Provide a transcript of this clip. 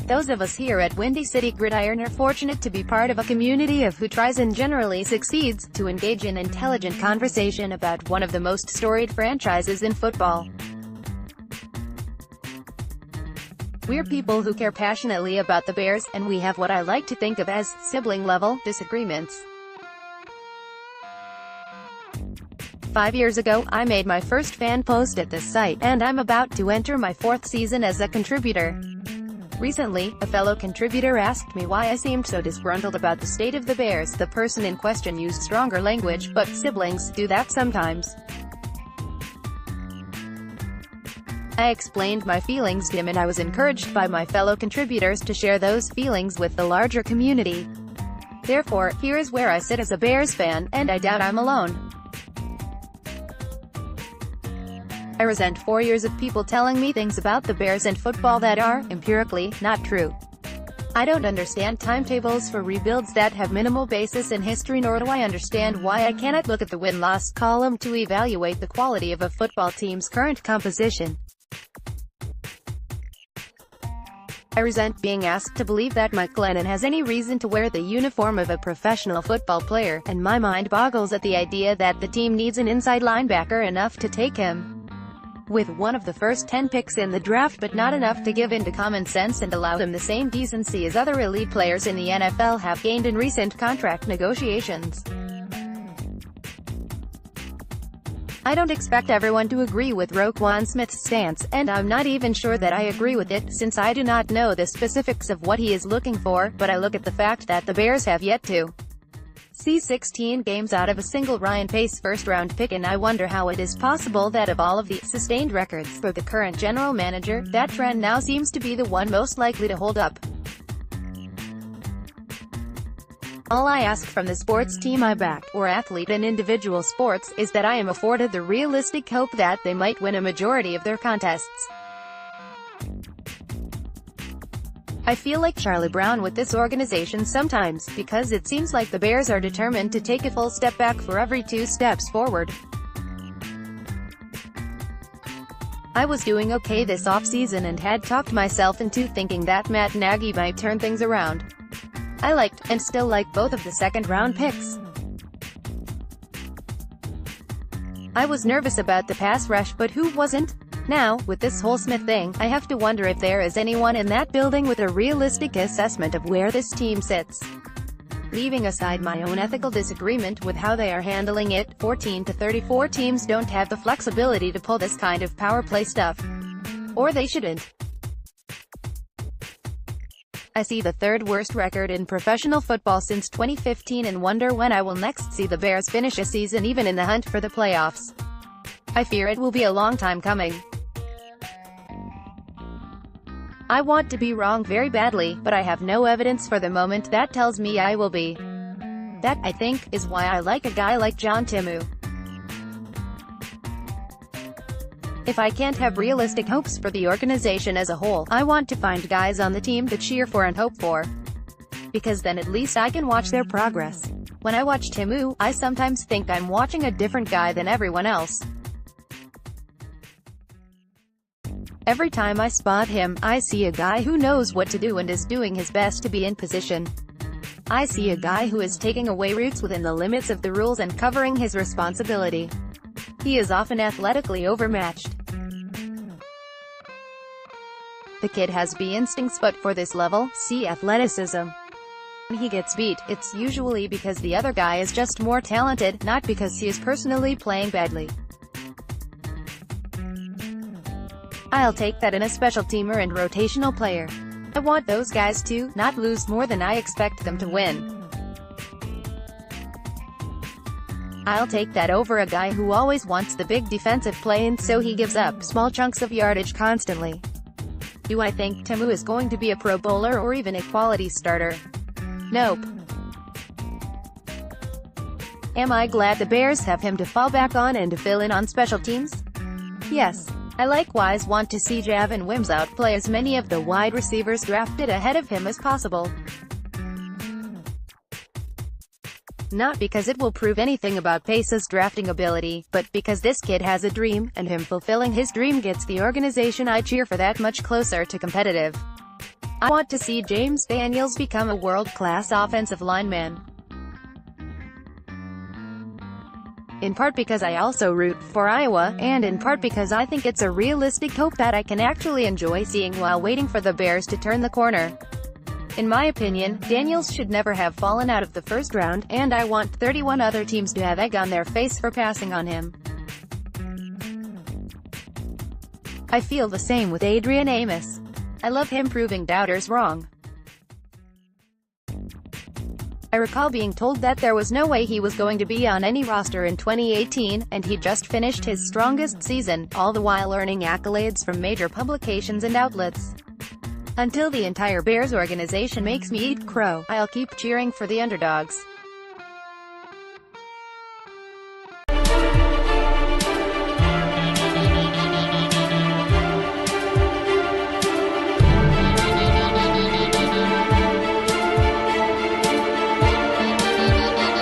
Those of us here at Windy City Gridiron are fortunate to be part of a community of who tries and generally succeeds to engage in intelligent conversation about one of the most storied franchises in football. We're people who care passionately about the Bears, and we have what I like to think of as sibling-level disagreements. 5 years ago, I made my first fan post at this site, and I'm about to enter my 4th season as a contributor. Recently, a fellow contributor asked me why I seemed so disgruntled about the state of the Bears. The person in question used stronger language, but siblings do that sometimes. I explained my feelings to him, and I was encouraged by my fellow contributors to share those feelings with the larger community. Therefore, here is where I sit as a Bears fan, and I doubt I'm alone. I resent 4 years of people telling me things about the Bears and football that are, empirically, not true. I don't understand timetables for rebuilds that have minimal basis in history, nor do I understand why I cannot look at the win-loss column to evaluate the quality of a football team's current composition. I resent being asked to believe that Mike Glennon has any reason to wear the uniform of a professional football player, and my mind boggles at the idea that the team needs an inside linebacker enough to take him with one of the first 10 picks in the draft, but not enough to give in to common sense and allow them the same decency as other elite players in the NFL have gained in recent contract negotiations. I don't expect everyone to agree with Roquan Smith's stance, and I'm not even sure that I agree with it, since I do not know the specifics of what he is looking for, but I look at the fact that the Bears have yet to see 16 games out of a single Ryan Pace first-round pick, and I wonder how it is possible that of all of the sustained records for the current general manager, that trend now seems to be the one most likely to hold up. All I ask from the sports team I back, or athlete in individual sports, is that I am afforded the realistic hope that they might win a majority of their contests. I feel like Charlie Brown with this organization sometimes, because it seems like the Bears are determined to take a full step back for every 2 steps forward. I was doing okay this offseason and had talked myself into thinking that Matt Nagy might turn things around. I liked, and still like, both of the second-round picks. I was nervous about the pass rush, but who wasn't? Now, with this whole Smith thing, I have to wonder if there is anyone in that building with a realistic assessment of where this team sits. Leaving aside my own ethical disagreement with how they are handling it, 14 to 34 teams don't have the flexibility to pull this kind of power play stuff. Or they shouldn't. I see the 3rd worst record in professional football since 2015 and wonder when I will next see the Bears finish a season even in the hunt for the playoffs. I fear it will be a long time coming. I want to be wrong very badly, but I have no evidence for the moment that tells me I will be. That, I think, is why I like a guy like John Timu. If I can't have realistic hopes for the organization as a whole, I want to find guys on the team to cheer for and hope for. Because then at least I can watch their progress. When I watch Timu, I sometimes think I'm watching a different guy than everyone else. Every time I spot him, I see a guy who knows what to do and is doing his best to be in position. I see a guy who is taking away routes within the limits of the rules and covering his responsibility. He is often athletically overmatched. The kid has B instincts, but for this level, C athleticism. When he gets beat, it's usually because the other guy is just more talented, not because he is personally playing badly. I'll take that in a special teamer and rotational player. I want those guys to not lose more than I expect them to win. I'll take that over a guy who always wants the big defensive play and so he gives up small chunks of yardage constantly. Do I think Timu is going to be a Pro Bowler or even a quality starter? Nope. Am I glad the Bears have him to fall back on and to fill in on special teams? Yes. I likewise want to see Javon Wims outplay as many of the wide receivers drafted ahead of him as possible. Not because it will prove anything about Pace's drafting ability, but because this kid has a dream, and him fulfilling his dream gets the organization I cheer for that much closer to competitive. I want to see James Daniels become a world-class offensive lineman. In part because I also root for Iowa, and in part because I think it's a realistic hope that I can actually enjoy seeing while waiting for the Bears to turn the corner. In my opinion, Daniels should never have fallen out of the first round, and I want 31 other teams to have egg on their face for passing on him. I feel the same with Adrian Amos. I love him proving doubters wrong. I recall being told that there was no way he was going to be on any roster in 2018, and he just finished his strongest season, all the while earning accolades from major publications and outlets. Until the entire Bears organization makes me eat crow, I'll keep cheering for the underdogs.